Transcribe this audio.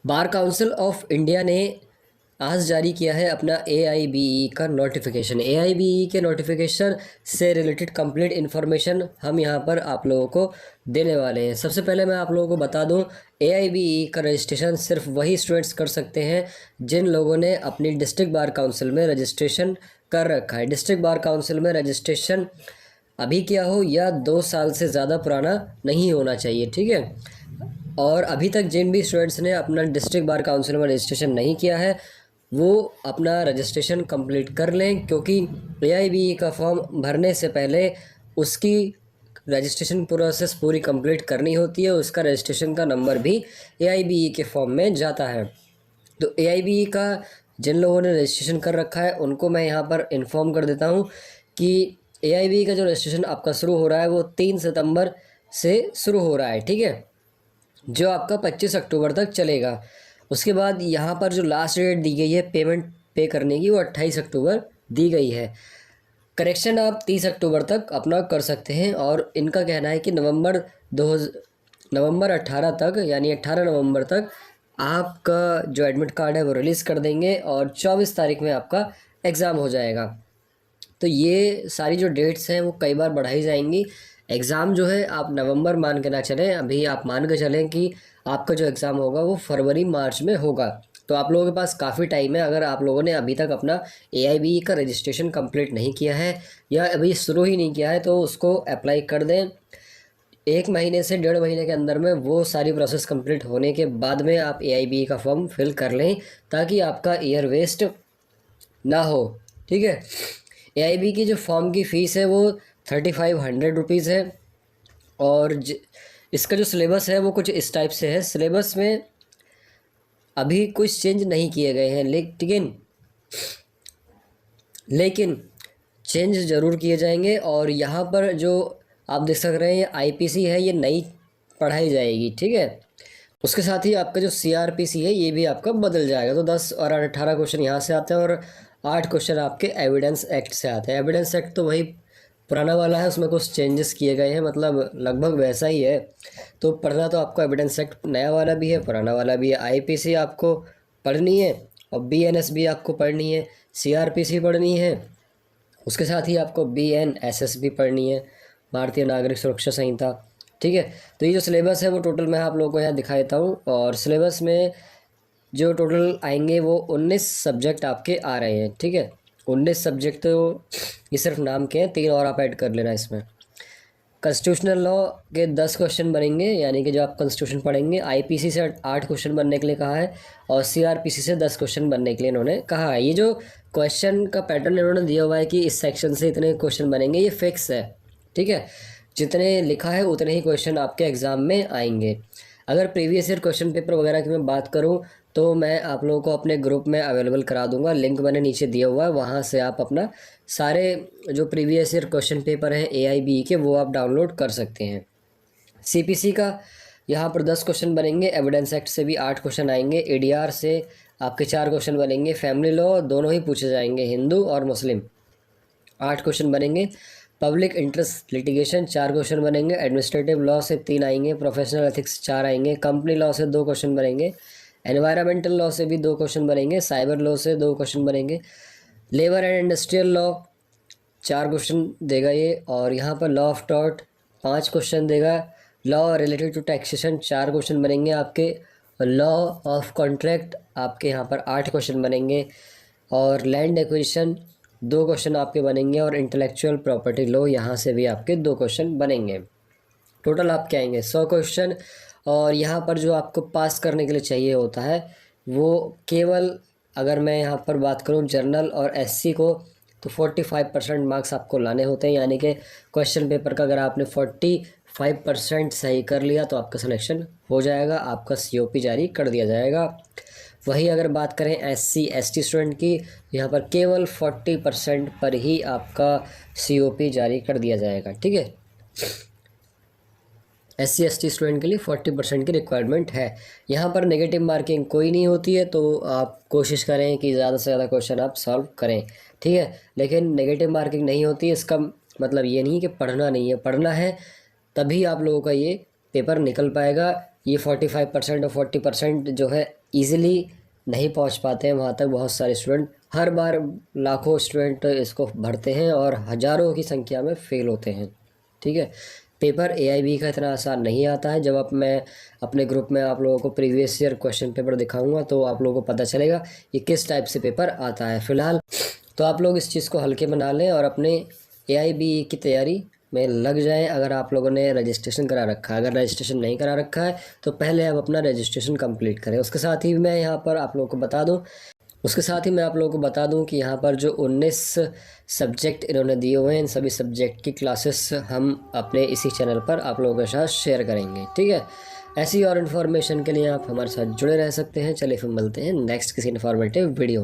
Bar council of India ने आज जारी किया है अपना AIBE का नोटिफिकेशन। AIBE के नोटिफिकेशन से रिलेटेड कंप्लीट इन्फॉर्मेशन हम यहाँ पर आप लोगों को देने वाले हैं। सबसे पहले मैं आप लोगों को बता दूँ, AIBE का रजिस्ट्रेशन सिर्फ वही स्टूडेंट्स कर सकते हैं जिन लोगों ने अपनी डिस्ट्रिक्ट बार काउंसिल में रजिस्ट्रेशन कर रखा है। डिस्ट्रिक्ट बार काउंसिल में रजिस्ट्रेशन अभी किया हो या 2 साल से ज़्यादा पुराना नहीं होना चाहिए, ठीक है। और अभी तक जिन भी स्टूडेंट्स ने अपना डिस्ट्रिक्ट बार काउंसिल में रजिस्ट्रेशन नहीं किया है वो अपना रजिस्ट्रेशन कंप्लीट कर लें, क्योंकि AIBE का फॉर्म भरने से पहले उसकी रजिस्ट्रेशन प्रोसेस पूरी कंप्लीट करनी होती है। उसका रजिस्ट्रेशन का नंबर भी AIBE के फॉर्म में जाता है। तो AIBE का जिन लोगों ने रजिस्ट्रेशन कर रखा है उनको मैं यहाँ पर इन्फॉर्म कर देता हूँ कि AIBE का जो रजिस्ट्रेशन आपका शुरू हो रहा है वो 3 सितंबर से शुरू हो रहा है, ठीक है, जो आपका 25 अक्टूबर तक चलेगा। उसके बाद यहाँ पर जो लास्ट डेट दी गई है पेमेंट पे करने की वो 28 अक्टूबर दी गई है। करेक्शन आप 30 अक्टूबर तक अपना कर सकते हैं और इनका कहना है कि नवंबर 18 तक यानी 18 नवंबर तक आपका जो एडमिट कार्ड है वो रिलीज़ कर देंगे और 24 तारीख में आपका एग्ज़ाम हो जाएगा। तो ये सारी जो डेट्स हैं वो कई बार बढ़ाई जाएंगी। एग्ज़ाम जो है आप नवंबर मान के ना चलें, अभी आप मान के चलें कि आपका जो एग्ज़ाम होगा वो फरवरी मार्च में होगा। तो आप लोगों के पास काफ़ी टाइम है। अगर आप लोगों ने अभी तक अपना AIBE का रजिस्ट्रेशन कंप्लीट नहीं किया है या अभी शुरू ही नहीं किया है तो उसको अप्लाई कर दें। 1 महीने से 1.5 महीने के अंदर में वो सारी प्रोसेस कंप्लीट होने के बाद में आप AIBE का फॉर्म फिल कर लें ताकि आपका ईयर वेस्ट ना हो, ठीक है। AIBE की जो फॉर्म की फ़ीस है वो 3500 रुपीज़ है और इसका जो सिलेबस है वो कुछ इस टाइप से है। सिलेबस में अभी कुछ चेंज नहीं किए गए हैं, लेकिन चेंज ज़रूर किए जाएंगे। और यहाँ पर जो आप देख सक रहे हैं ये IPC है, ये नई पढ़ाई जाएगी, ठीक है। उसके साथ ही आपका जो CRPC है ये भी आपका बदल जाएगा। तो 10 और 18 क्वेश्चन यहाँ से आते हैं और 8 क्वेश्चन आपके एविडेंस एक्ट से आते हैं। एविडेंस एक्ट तो वही पुराना वाला है, उसमें कुछ चेंजेस किए गए हैं, मतलब लगभग वैसा ही है। तो पढ़ना तो आपको एविडेंस एक्ट नया वाला भी है पुराना वाला भी है। IPC आपको पढ़नी है और BNS भी आपको पढ़नी है, CRPC पढ़नी है, उसके साथ ही आपको BNSS भी पढ़नी है, भारतीय नागरिक सुरक्षा संहिता, ठीक है। तो ये जो सिलेबस है वो टोटल मैं आप लोगों को यहाँ दिखा देता हूँ। और सिलेबस में जो टोटल आएंगे वो 19 सब्जेक्ट आपके आ रहे हैं, ठीक है। 19 सब्जेक्ट तो ये सिर्फ नाम के हैं, 3 और आप ऐड कर लेना इसमें। कॉन्स्टिट्यूशनल लॉ के 10 क्वेश्चन बनेंगे, यानी कि जो आप कॉन्स्टिट्यूशन पढ़ेंगे। IPC से 8 क्वेश्चन बनने के लिए कहा है और CRPC से 10 क्वेश्चन बनने के लिए इन्होंने कहा है। ये जो क्वेश्चन का पैटर्न इन्होंने दिया हुआ है कि इस सेक्शन से इतने क्वेश्चन बनेंगे, ये फिक्स है, ठीक है। जितने लिखा है उतने ही क्वेश्चन आपके एग्ज़ाम में आएंगे। अगर प्रीवियस ईयर क्वेश्चन पेपर वगैरह की मैं बात करूं तो मैं आप लोगों को अपने ग्रुप में अवेलेबल करा दूंगा, लिंक मैंने नीचे दिया हुआ है, वहां से आप अपना सारे जो प्रीवियस ईयर क्वेश्चन पेपर हैं AIBE के वो आप डाउनलोड कर सकते हैं। CPC का यहाँ पर 10 क्वेश्चन बनेंगे, एविडेंस एक्ट से भी 8 क्वेश्चन आएंगे, ADR से आपके 4 क्वेश्चन बनेंगे, फैमिली लॉ दोनों ही पूछे जाएंगे, हिंदू और मुस्लिम 8 क्वेश्चन बनेंगे, पब्लिक इंटरेस्ट लिटिगेशन 4 क्वेश्चन बनेंगे, एडमिनिस्ट्रेटिव लॉ से 3 आएंगे, प्रोफेशनल एथिक्स 4 आएंगे, कंपनी लॉ से 2 क्वेश्चन बनेंगे, एनवायरमेंटल लॉ से भी 2 क्वेश्चन बनेंगे, साइबर लॉ से 2 क्वेश्चन बनेंगे, labour and industrial law 4 question देगा ये। और यहाँ पर लॉ ऑफ टॉर्ट 5 क्वेश्चन देगा, law related to taxation 4 question बनेंगे आपके, लॉ ऑफ कॉन्ट्रैक्ट आपके यहाँ पर 8 क्वेश्चन बनेंगे, और लैंड एक्विजिशन 2 क्वेश्चन आपके बनेंगे, और इंटेलेक्चुअल प्रॉपर्टी लॉ यहाँ से भी आपके 2 क्वेश्चन बनेंगे। टोटल आपके आएंगे 100 क्वेश्चन। और यहाँ पर जो आपको पास करने के लिए चाहिए होता है वो केवल, अगर मैं यहाँ पर बात करूँ जनरल और SC को, तो 45% मार्क्स आपको लाने होते हैं, यानी कि क्वेश्चन पेपर का अगर आपने 45% सही कर लिया तो आपका सिलेक्शन हो जाएगा, आपका COP जारी कर दिया जाएगा। वही अगर बात करें SC ST स्टूडेंट की, यहाँ पर केवल 40% पर ही आपका COP जारी कर दिया जाएगा, ठीक है। SC ST स्टूडेंट के लिए 40% की रिक्वायरमेंट है। यहाँ पर नेगेटिव मार्किंग कोई नहीं होती है, तो आप कोशिश करें कि ज़्यादा से ज़्यादा क्वेश्चन आप सॉल्व करें, ठीक है। लेकिन नेगेटिव मार्किंग नहीं होती है, इसका मतलब ये नहीं कि पढ़ना नहीं है, पढ़ना है तभी आप लोगों का ये पेपर निकल पाएगा। ये 45% और 40% जो है ईज़िली नहीं पहुंच पाते हैं वहां तक। बहुत सारे स्टूडेंट हर बार लाखों स्टूडेंट इसको भरते हैं और हज़ारों की संख्या में फ़ेल होते हैं। ठीक है, पेपर AIB का इतना आसान नहीं आता है। जब मैं अपने ग्रुप में आप लोगों को प्रीवियस ईयर क्वेश्चन पेपर दिखाऊंगा तो आप लोगों को पता चलेगा कि किस टाइप से पेपर आता है। फ़िलहाल तो आप लोग इस चीज़ को हल्के में ना लें और अपने AIB की तैयारी में लग जाएं। अगर आप लोगों ने रजिस्ट्रेशन करा रखा है, अगर रजिस्ट्रेशन नहीं करा रखा है तो पहले आप अपना रजिस्ट्रेशन कंप्लीट करें। उसके साथ ही मैं यहाँ पर आप लोगों को बता दूं कि यहाँ पर जो 19 सब्जेक्ट इन्होंने दिए हुए हैं, इन सभी सब्जेक्ट की क्लासेस हम अपने इसी चैनल पर आप लोगों के साथ शेयर करेंगे। ठीक है, ऐसी और इन्फॉर्मेशन के लिए आप हमारे साथ जुड़े रह सकते हैं। चलिए फिर मिलते हैं नेक्स्ट किसी इन्फॉर्मेटिव वीडियो।